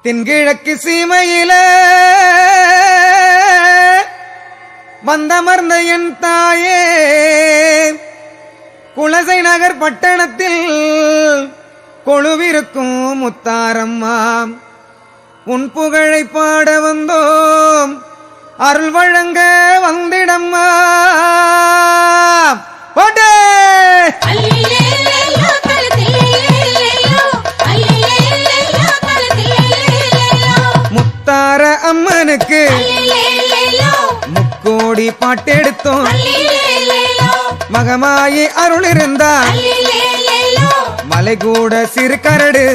தென்கிழக்கு சீமையில வந்தமர்ந்த என் தாயே குலசை நகர் பட்டணத்தில் கொழுவிருக்கும் முத்தாரம்மா உன் புகழை பாட வந்தோம் அருள் வழங்க வந்திடம்மா பாட்டே முத்தார அம்மனுக்கு முக்கோடி பாட்டெடுத்தோம் மகமாயி அருள் இருந்தா மலை கூட சிறு கரடு